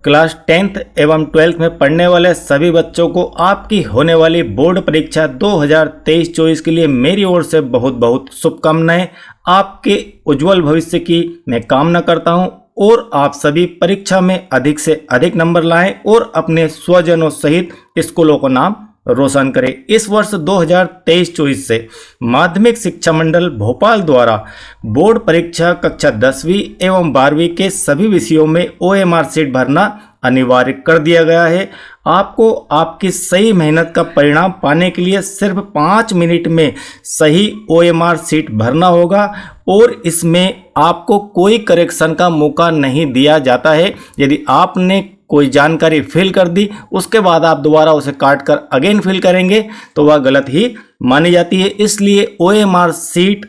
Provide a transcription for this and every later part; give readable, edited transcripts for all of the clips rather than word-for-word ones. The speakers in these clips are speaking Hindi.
क्लास 10th एवं 12th में पढ़ने वाले सभी बच्चों को आपकी होने वाली बोर्ड परीक्षा 2023-24 के लिए मेरी ओर से बहुत बहुत शुभकामनाएं। आपके उज्जवल भविष्य की मैं कामना करता हूं और आप सभी परीक्षा में अधिक से अधिक नंबर लाएं और अपने स्वजनों सहित स्कूलों का नाम रोशन करें। इस वर्ष 2023-24 से माध्यमिक शिक्षा मंडल भोपाल द्वारा बोर्ड परीक्षा कक्षा 10वीं एवं 12वीं के सभी विषयों में OMR सीट भरना अनिवार्य कर दिया गया है। आपको आपकी सही मेहनत का परिणाम पाने के लिए सिर्फ 5 मिनट में सही OMR सीट भरना होगा और इसमें आपको कोई करेक्शन का मौका नहीं दिया जाता है। यदि आपने कोई जानकारी फिल कर दी उसके बाद आप दोबारा उसे काट कर अगेन फिल करेंगे तो वह गलत ही मानी जाती है। इसलिए OMR सीट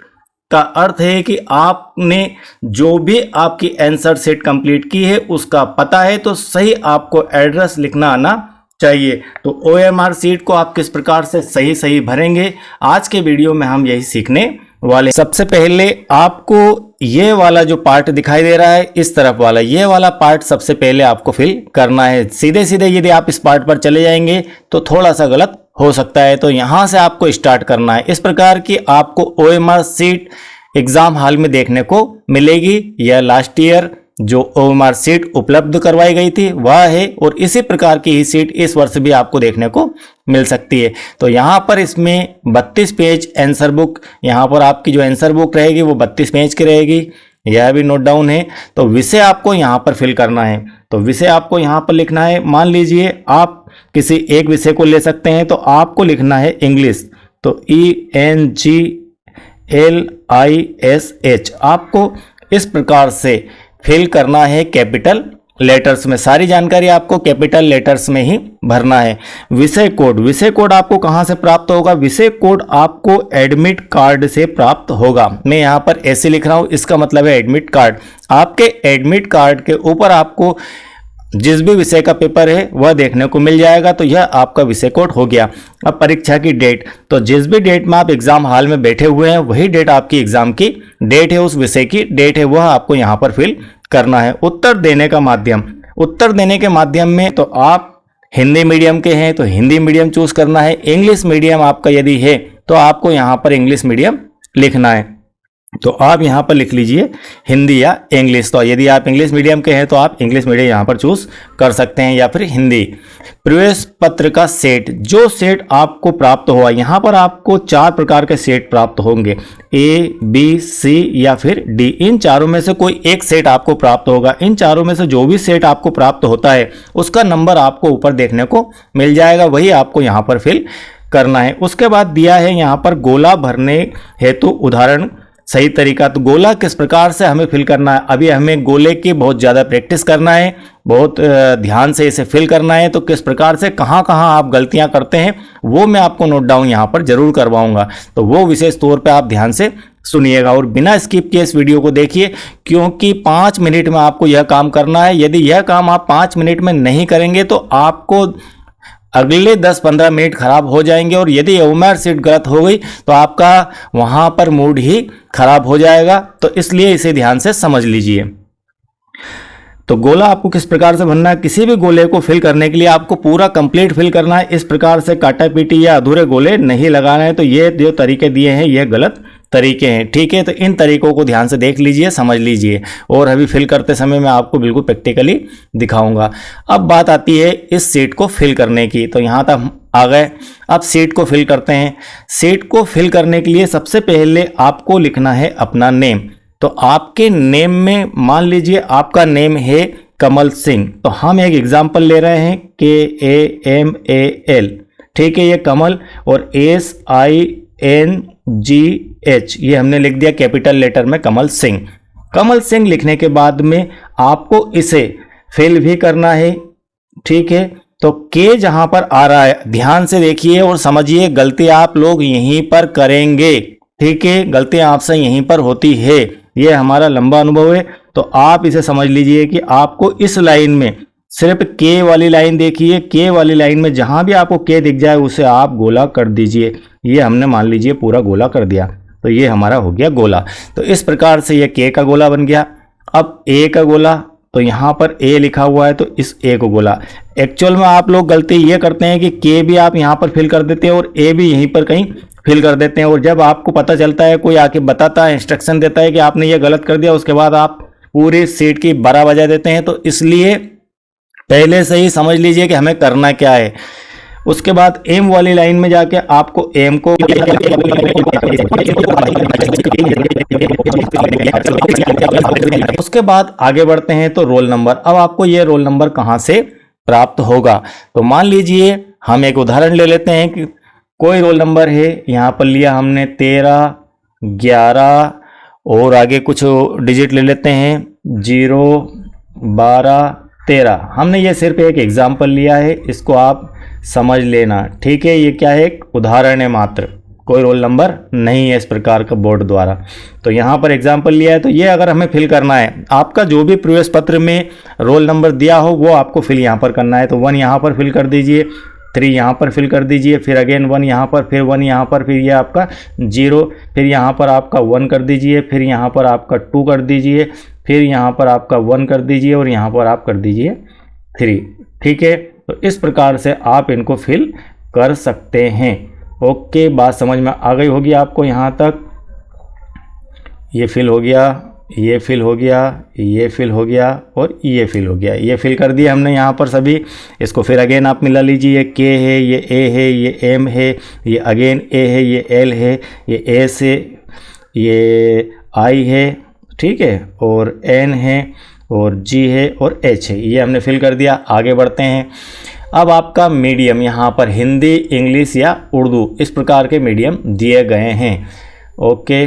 का अर्थ है कि आपने जो भी आपकी आंसर सीट कंप्लीट की है उसका पता है, तो सही आपको एड्रेस लिखना आना चाहिए। तो OMR सीट को आप किस प्रकार से सही भरेंगे आज के वीडियो में हम यही सीखने वाले। सबसे पहले आपको ये वाला जो पार्ट दिखाई दे रहा है इस तरफ वाला, ये वाला पार्ट सबसे पहले आपको फिल करना है। सीधे यदि आप इस पार्ट पर चले जाएंगे तो थोड़ा सा गलत हो सकता है, तो यहां से आपको स्टार्ट करना है। इस प्रकार की आपको OMR सीट एग्जाम हॉल में देखने को मिलेगी। यह लास्ट ईयर जो OMR सीट उपलब्ध करवाई गई थी वह है और इसी प्रकार की ही सीट इस वर्ष भी आपको देखने को मिल सकती है। तो यहाँ पर इसमें 32 पेज आंसर बुक, यहाँ पर आपकी जो आंसर बुक रहेगी वो 32 पेज की रहेगी, यह भी नोट डाउन है। तो विषय आपको यहाँ पर फिल करना है, तो विषय आपको यहाँ पर लिखना है। मान लीजिए आप किसी एक विषय को ले सकते हैं, तो आपको लिखना है इंग्लिश, तो ENGLISH आपको इस प्रकार से फिल करना है कैपिटल लेटर्स में। सारी जानकारी आपको कैपिटल लेटर्स में ही भरना है। विषय कोड आपको कहां से प्राप्त होगा? विषय कोड आपको एडमिट कार्ड से प्राप्त होगा। मैं यहां पर ऐसे लिख रहा हूं, इसका मतलब है एडमिट कार्ड। आपके एडमिट कार्ड के ऊपर आपको जिस भी विषय का पेपर है वह देखने को मिल जाएगा, तो यह आपका विषय कोड हो गया। अब परीक्षा की डेट, तो जिस भी डेट में आप एग्जाम हॉल में बैठे हुए हैं वही डेट आपकी एग्जाम की डेट है, उस विषय की डेट है, वह आपको यहाँ पर फिल करना है। उत्तर देने के माध्यम में तो आप हिंदी मीडियम के हैं तो हिंदी मीडियम चूज करना है। इंग्लिश मीडियम आपका यदि है तो आपको यहाँ पर इंग्लिश मीडियम लिखना है, तो आप यहाँ पर लिख लीजिए हिंदी या इंग्लिश। तो यदि आप इंग्लिश मीडियम के हैं तो आप इंग्लिश मीडियम यहाँ पर चूज कर सकते हैं या फिर हिंदी। प्रवेश पत्र का सेट, जो सेट आपको प्राप्त हुआ, यहाँ पर आपको 4 प्रकार के सेट प्राप्त होंगे, A, B, C या फिर D। इन चारों में से कोई एक सेट आपको प्राप्त होगा। इन चारों में से जो भी सेट आपको प्राप्त होता है उसका नंबर आपको ऊपर देखने को मिल जाएगा, वही आपको यहाँ पर फिल करना है। उसके बाद दिया है यहाँ पर गोला भरने हेतु उदाहरण सही तरीका। तो गोला किस प्रकार से हमें फिल करना है, अभी हमें गोले की बहुत ज़्यादा प्रैक्टिस करना है, बहुत ध्यान से इसे फिल करना है। तो किस प्रकार से कहाँ आप गलतियाँ करते हैं वो मैं आपको नोट डाउन यहाँ पर जरूर करवाऊंगा, तो वो विशेष तौर पे आप ध्यान से सुनिएगा और बिना स्किप किए इस वीडियो को देखिए, क्योंकि 5 मिनट में आपको यह काम करना है। यदि यह काम आप 5 मिनट में नहीं करेंगे तो आपको अगले 10-15 मिनट खराब हो जाएंगे और यदि OMR सीट गलत हो गई तो आपका वहां पर मूड ही खराब हो जाएगा। तो इसलिए इसे ध्यान से समझ लीजिए। तो गोला आपको किस प्रकार से भरना है, किसी भी गोले को फिल करने के लिए आपको पूरा कंप्लीट फिल करना है। इस प्रकार से काटा पीटी या अधूरे गोले नहीं लगाना है। तो ये जो तरीके दिए हैं ये गलत तरीके हैं, ठीक है। तो इन तरीकों को ध्यान से देख लीजिए, समझ लीजिए और अभी फिल करते समय मैं आपको बिल्कुल प्रैक्टिकली दिखाऊंगा। अब बात आती है इस सीट को फिल करने की, तो यहाँ तक आ गए। अब सीट को फिल करते हैं। सीट को फिल करने के लिए सबसे पहले आपको लिखना है अपना नेम। तो आपके नेम में मान लीजिए आपका नेम है कमल सिंह, तो हम एक एग्जाम्पल ले रहे हैं KAMAL, ठीक है, ये कमल, और SINGH ये हमने लिख दिया कैपिटल लेटर में कमल सिंह। कमल सिंह लिखने के बाद में आपको इसे फिल भी करना है, ठीक है। तो के जहां पर आ रहा है ध्यान से देखिए और समझिए, गलती आप लोग यहीं पर करेंगे, ठीक है, गलतियां आपसे यहीं पर होती है। ये हमारा लंबा अनुभव है, तो आप इसे समझ लीजिए कि आपको इस लाइन में सिर्फ के वाली लाइन देखिए, के वाली लाइन में जहां भी आपको के दिख जाए उसे आप गोला कर दीजिए। ये हमने मान लीजिए पूरा गोला कर दिया, तो ये हमारा हो गया गोला। तो इस प्रकार से ये के का गोला बन गया। अब ए का गोला, तो यहाँ पर ए लिखा हुआ है तो इस ए को बोला। एक्चुअल में आप लोग गलती ये करते हैं कि के भी आप यहाँ पर फिल कर देते हैं और ए भी यहीं पर कहीं फिल कर देते हैं, और जब आपको पता चलता है, कोई आके बताता है, इंस्ट्रक्शन देता है कि आपने ये गलत कर दिया, उसके बाद आप पूरी सीट की 12 बजा देते हैं। तो इसलिए पहले से ही समझ लीजिए कि हमें करना क्या है। उसके बाद एम वाली लाइन में जाके आपको एम को उसके बाद आगे बढ़ते हैं तो रोल नंबर। अब आपको ये रोल नंबर कहाँ से प्राप्त होगा, तो मान लीजिए हम एक उदाहरण ले लेते हैं कि कोई रोल नंबर है, यहाँ पर लिया हमने 13, 11 और आगे कुछ डिजिट ले लेते हैं 0, 12, 13। हमने ये सिर्फ एक एग्जाम्पल लिया है, इसको आप समझ लेना, ठीक है। ये क्या है, एक उदाहरण है मात्र, कोई रोल नंबर नहीं है इस प्रकार का बोर्ड द्वारा। तो यहाँ पर एग्जाम्पल लिया है, तो ये अगर हमें फिल करना है, आपका जो भी प्रवेश पत्र में रोल नंबर दिया हो वो आपको फिल यहाँ पर करना है। तो 1 यहाँ पर फिल कर दीजिए, 3 यहाँ पर फिल कर दीजिए, फिर अगेन 1 यहाँ पर, फिर 1 यहाँ पर, फिर ये आपका 0, फिर यहाँ पर आपका 1 कर दीजिए, फिर यहाँ पर आपका 2 कर दीजिए, फिर यहाँ पर आपका 1 कर दीजिए और यहाँ पर आप कर दीजिए 3, ठीक है। तो इस प्रकार से आप इनको फिल कर सकते हैं। ओके, बात समझ में आ गई होगी आपको यहाँ तक। ये फिल हो गया, ये फिल हो गया, ये फिल हो गया और ये फिल हो गया। ये फिल कर दिया हमने यहाँ पर सभी। इसको फिर अगेन आप मिला लीजिए, ये के है, ये ए है, ये एम है, ये अगेन ए है, ये एल है, ये एस है, ये आई है, ठीक है, और एन है, और जी है और एच है। ये हमने फिल कर दिया। आगे बढ़ते हैं। अब आपका मीडियम यहाँ पर हिंदी, इंग्लिश या उर्दू, इस प्रकार के मीडियम दिए गए हैं। ओके,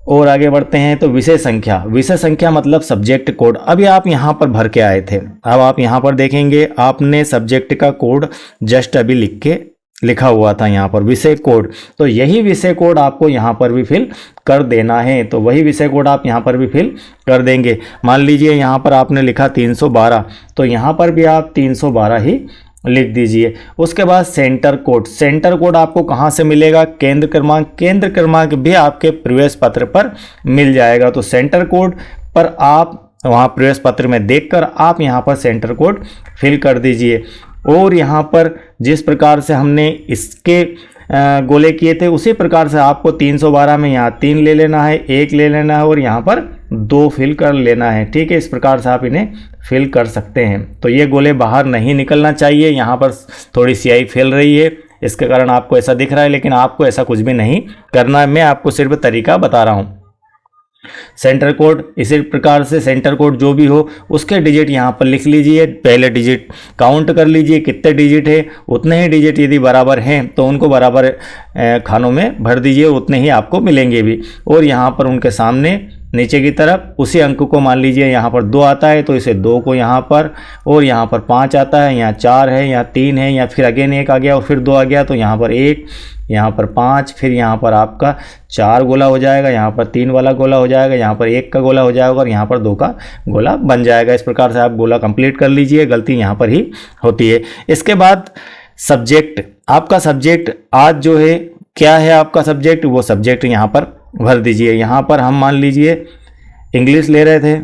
और आगे बढ़ते हैं तो विषय संख्या। विषय संख्या मतलब सब्जेक्ट कोड। अभी आप यहाँ पर भर के आए थे, अब आप यहाँ पर देखेंगे आपने सब्जेक्ट का कोड जस्ट अभी लिखा हुआ था यहाँ पर विषय कोड। तो यही विषय कोड आपको यहाँ पर भी फिल कर देना है। तो वही विषय कोड आप यहाँ पर भी फिल कर देंगे। मान लीजिए यहाँ पर आपने लिखा 312, तो यहाँ पर भी आप 312 ही लिख दीजिए। उसके बाद सेंटर कोड। सेंटर कोड आपको कहाँ से मिलेगा, केंद्र क्रमांक। केंद्र क्रमांक भी आपके प्रवेश पत्र पर मिल जाएगा। तो सेंटर कोड पर आप वहाँ प्रवेश पत्र में देखकर आप यहाँ पर सेंटर कोड फिल कर दीजिए। और यहाँ पर जिस प्रकार से हमने इसके गोले किए थे उसी प्रकार से आपको 312 में यहाँ 3 ले लेना है, 1 ले लेना है और यहाँ पर 2 फिल कर लेना है, ठीक है। इस प्रकार से आप इन्हें फिल कर सकते हैं। तो ये गोले बाहर नहीं निकलना चाहिए। यहाँ पर थोड़ी स्याही फैल रही है, इसके कारण आपको ऐसा दिख रहा है, लेकिन आपको ऐसा कुछ भी नहीं करना है। मैं आपको सिर्फ तरीका बता रहा हूँ। सेंटर कोड इसी प्रकार से सेंटर कोड जो भी हो उसके डिजिट यहाँ पर लिख लीजिए। पहले डिजिट काउंट कर लीजिए कितने डिजिट है, उतने ही डिजिट यदि बराबर हैं तो उनको बराबर खानों में भर दीजिए, उतने ही आपको मिलेंगे भी। और यहाँ पर उनके सामने नीचे की तरफ उसी अंक को मान लीजिए यहाँ पर 2 आता है तो इसे 2 को यहाँ पर, और यहाँ पर 5 आता है, यहाँ 4 है, यहाँ 3 है, या फिर अगेन 1 आ गया और फिर 2 आ गया तो यहाँ पर 1, यहाँ पर 5, फिर यहाँ पर आपका 4 गोला हो जाएगा, यहाँ पर 3 वाला गोला हो जाएगा, यहाँ पर 1 का गोला हो जाएगा और यहाँ पर 2 का गोला बन जाएगा। इस प्रकार से आप गोला कंप्लीट कर लीजिए। गलती यहाँ पर ही होती है। इसके बाद सब्जेक्ट। आपका सब्जेक्ट आज जो है क्या है, आपका सब्जेक्ट वो सब्जेक्ट यहाँ पर भर दीजिए। यहाँ पर हम मान लीजिए इंग्लिश ले रहे थे,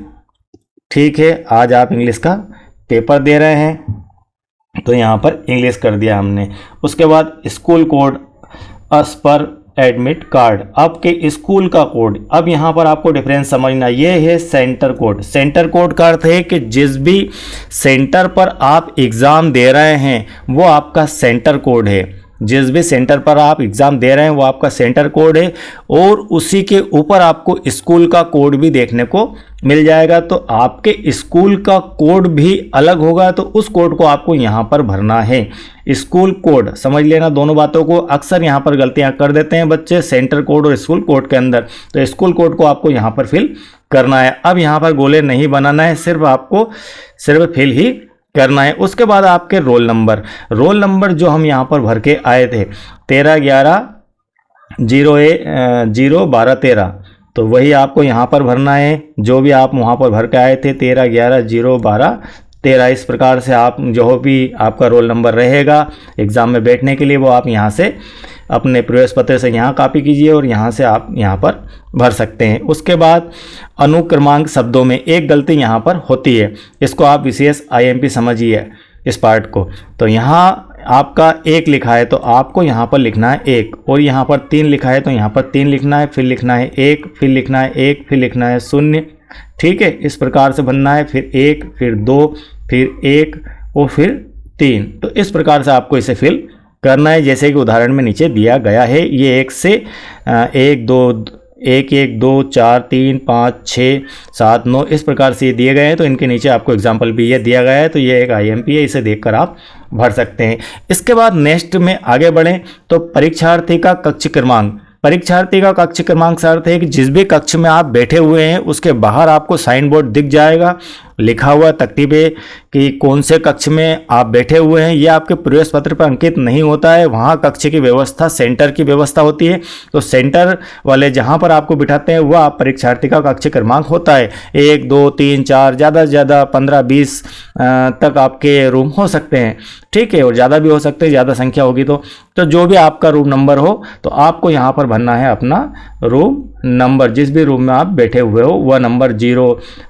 ठीक है, आज आप इंग्लिश का पेपर दे रहे हैं तो यहाँ पर इंग्लिश कर दिया हमने। उसके बाद स्कूल कोड एज पर एडमिट कार्ड, आपके स्कूल का कोड। अब यहाँ पर आपको डिफरेंस समझना, ये है सेंटर कोड। सेंटर कोड का अर्थ है कि जिस भी सेंटर पर आप एग्ज़ाम दे रहे हैं वो आपका सेंटर कोड है। जिस भी सेंटर पर आप एग्ज़ाम दे रहे हैं वो आपका सेंटर कोड है, और उसी के ऊपर आपको स्कूल का कोड भी देखने को मिल जाएगा। तो आपके स्कूल का कोड भी अलग होगा, तो उस कोड को आपको यहाँ पर भरना है। स्कूल कोड समझ लेना दोनों बातों को। अक्सर यहाँ पर गलतियाँ कर देते हैं बच्चे सेंटर कोड और स्कूल कोड के अंदर। तो स्कूल कोड को आपको यहाँ पर फिल करना है। अब यहाँ पर गोले नहीं बनाना है, सिर्फ आपको सिर्फ फिल ही करना है। उसके बाद आपके रोल नंबर। रोल नंबर जो हम यहाँ पर भर के आए थे 13 11 0 12 13, तो वही आपको यहाँ पर भरना है जो भी आप वहाँ पर भर के आए थे 13 11 0 12 13। इस प्रकार से आप जो भी आपका रोल नंबर रहेगा एग्ज़ाम में बैठने के लिए वो आप यहाँ से अपने प्रवेश पत्र से यहाँ कॉपी कीजिए और यहाँ से आप यहाँ पर भर सकते हैं। उसके बाद अनुक्रमांक शब्दों में एक गलती यहाँ पर होती है, इसको आप विशेष IMP समझिए इस पार्ट को। तो यहाँ आपका 1 लिखा है तो आपको यहाँ पर लिखना है 1, और यहाँ पर 3 लिखा है तो यहाँ पर 3 लिखना है, फिर लिखना है 1, फिर लिखना है 1, फिर लिखना है 0। ठीक है, इस प्रकार से बनना है, फिर 1, फिर 2, फिर 1 और फिर 3। तो इस प्रकार से आपको इसे फिल करना है, जैसे कि उदाहरण में नीचे दिया गया है। ये 1 से 1 2 4 3 5 6 7 9 इस प्रकार से ये दिए गए हैं। तो इनके नीचे आपको एग्जाम्पल भी ये दिया गया है, तो ये एक IMP है, इसे देखकर आप भर सकते हैं। इसके बाद नेक्स्ट में आगे बढ़ें तो परीक्षार्थी का कक्ष क्रमांक। परीक्षार्थी का कक्ष क्रमांक का अर्थ है कि जिस भी कक्ष में आप बैठे हुए हैं उसके बाहर आपको साइन बोर्ड दिख जाएगा, लिखा हुआ तख्ती पे कि कौन से कक्ष में आप बैठे हुए हैं। ये आपके प्रवेश पत्र पर अंकित नहीं होता है, वहाँ कक्ष की व्यवस्था सेंटर की व्यवस्था होती है। तो सेंटर वाले जहाँ पर आपको बिठाते हैं वह परीक्षार्थी का कक्ष क्रमांक होता है। 1 2 3 4 ज़्यादा से ज़्यादा 15 20 तक आपके रूम हो सकते हैं। ठीक है, और ज़्यादा भी हो सकते हैं, ज़्यादा संख्या होगी तो जो भी आपका रूम नंबर हो तो आपको यहाँ पर भरना है अपना रूम नंबर। जिस भी रूम में आप बैठे हुए हो वह नंबर 0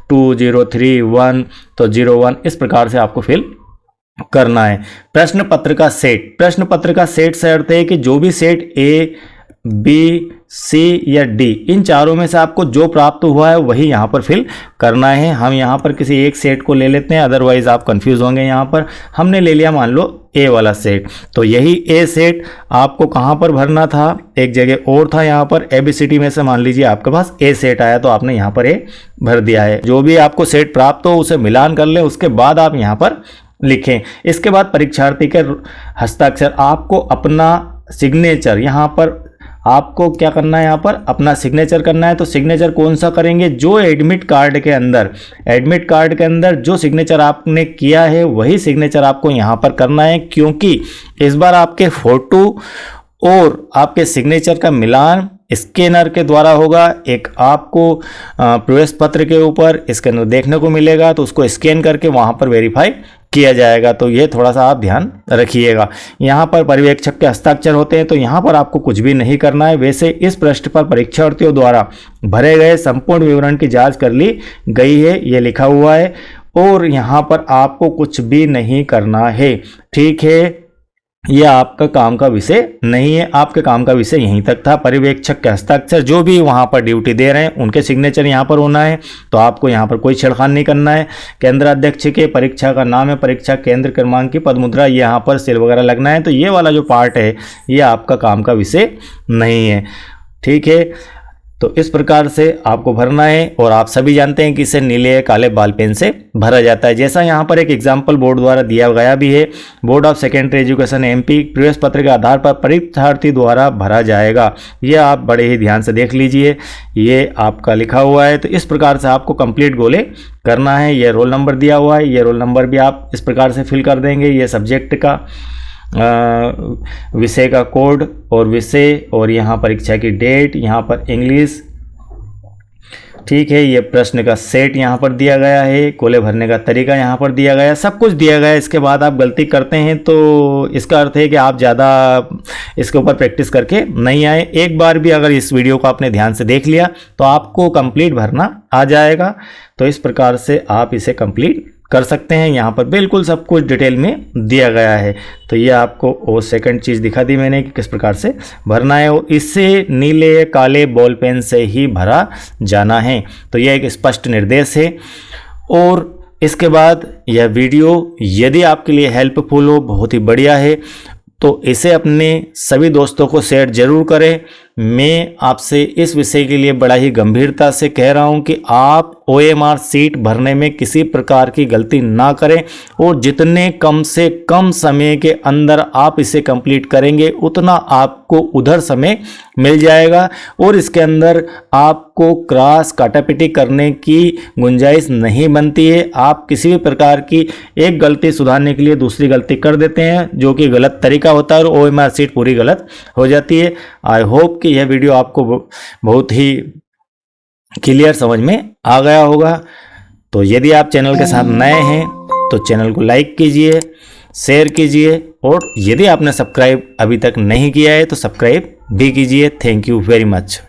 2 0 3 1 तो 01 इस प्रकार से आपको फिल करना है। प्रश्न पत्र का सेट। प्रश्न पत्र का सेट से अर्थ है कि जो भी सेट A B C या D इन चारों में से आपको जो प्राप्त हुआ है वही यहाँ पर फिल करना है। हम यहाँ पर किसी एक सेट को ले लेते हैं, अदरवाइज आप कंफ्यूज होंगे। यहाँ पर हमने ले लिया मान लो A वाला सेट, तो यही A सेट आपको कहाँ पर भरना था, एक जगह और था। यहाँ पर ABCD में से मान लीजिए आपके पास A सेट आया तो आपने यहाँ पर A भर दिया है। जो भी आपको सेट प्राप्त हो उसे मिलान कर लें, उसके बाद आप यहाँ पर लिखें। इसके बाद परीक्षार्थी के हस्ताक्षर, आपको अपना सिग्नेचर यहाँ पर आपको क्या करना है, यहाँ पर अपना सिग्नेचर करना है। तो सिग्नेचर कौन सा करेंगे, जो एडमिट कार्ड के अंदर जो सिग्नेचर आपने किया है वही सिग्नेचर आपको यहाँ पर करना है, क्योंकि इस बार आपके फोटो और आपके सिग्नेचर का मिलान स्कैनर के द्वारा होगा। एक आपको प्रवेश पत्र के ऊपर स्कैनर देखने को मिलेगा, तो उसको स्कैन करके वहाँ पर वेरीफाई किया जाएगा। तो ये थोड़ा सा आप ध्यान रखिएगा। यहाँ पर पर्यवेक्षक के हस्ताक्षर होते हैं, तो यहाँ पर आपको कुछ भी नहीं करना है। वैसे इस पृष्ठ पर परीक्षार्थियों द्वारा भरे गए संपूर्ण विवरण की जांच कर ली गई है, ये लिखा हुआ है, और यहाँ पर आपको कुछ भी नहीं करना है। ठीक है, यह आपका काम का विषय नहीं है, आपके काम का विषय यहीं तक था। पर्यवेक्षक के हस्ताक्षर, जो भी वहां पर ड्यूटी दे रहे हैं उनके सिग्नेचर यहां पर होना है, तो आपको यहां पर कोई छेड़खानी नहीं करना है। केंद्र अध्यक्ष के परीक्षा का नाम है, परीक्षा केंद्र क्रमांक की पदमुद्रा, यहाँ पर सिल वगैरह लगना है। तो ये वाला जो पार्ट है ये आपका काम का विषय नहीं है। ठीक है, तो इस प्रकार से आपको भरना है, और आप सभी जानते हैं कि इसे नीले या काले बॉल पेन से भरा जाता है। जैसा यहाँ पर एक एग्जाम्पल बोर्ड द्वारा दिया गया भी है, board of secondary education MP प्रवेश पत्र के आधार पर परीक्षार्थी द्वारा भरा जाएगा। ये आप बड़े ही ध्यान से देख लीजिए, ये आपका लिखा हुआ है। तो इस प्रकार से आपको कंप्लीट गोले करना है। ये रोल नंबर दिया हुआ है, ये रोल नंबर भी आप इस प्रकार से फिल कर देंगे। ये सब्जेक्ट का विषय का कोड और विषय, और यहाँ परीक्षा की डेट, यहाँ पर इंग्लिश। ठीक है, ये प्रश्न का सेट यहाँ पर दिया गया है, कोले भरने का तरीका यहाँ पर दिया गया है, सब कुछ दिया गया है। इसके बाद आप गलती करते हैं तो इसका अर्थ है कि आप ज़्यादा इसके ऊपर प्रैक्टिस करके नहीं आए। एक बार भी अगर इस वीडियो को आपने ध्यान से देख लिया तो आपको कंप्लीट भरना आ जाएगा। तो इस प्रकार से आप इसे कंप्लीट कर सकते हैं। यहाँ पर बिल्कुल सब कुछ डिटेल में दिया गया है। तो ये आपको वो सेकंड चीज़ दिखा दी मैंने कि किस प्रकार से भरना है, और इससे नीले काले बॉल पेन से ही भरा जाना है। तो यह एक स्पष्ट निर्देश है। और इसके बाद यह वीडियो यदि आपके लिए हेल्पफुल हो, बहुत ही बढ़िया है, तो इसे अपने सभी दोस्तों को शेयर जरूर करें। मैं आपसे इस विषय के लिए बड़ा ही गंभीरता से कह रहा हूं कि आप OMR सीट भरने में किसी प्रकार की गलती ना करें, और जितने कम से कम समय के अंदर आप इसे कंप्लीट करेंगे उतना आपको उधर समय मिल जाएगा, और इसके अंदर आपको क्रॉस काटापिटी करने की गुंजाइश नहीं बनती है। आप किसी भी प्रकार की एक गलती सुधारने के लिए दूसरी गलती कर देते हैं, जो कि गलत तरीका होता है, और OMR सीट पूरी गलत हो जाती है। आई होप कि यह वीडियो आपको बहुत ही क्लियर समझ में आ गया होगा। तो यदि आप चैनल के साथ नए हैं तो चैनल को लाइक कीजिए, शेयर कीजिए और यदि आपने सब्सक्राइब अभी तक नहीं किया है तो सब्सक्राइब भी कीजिए। Thank you very much.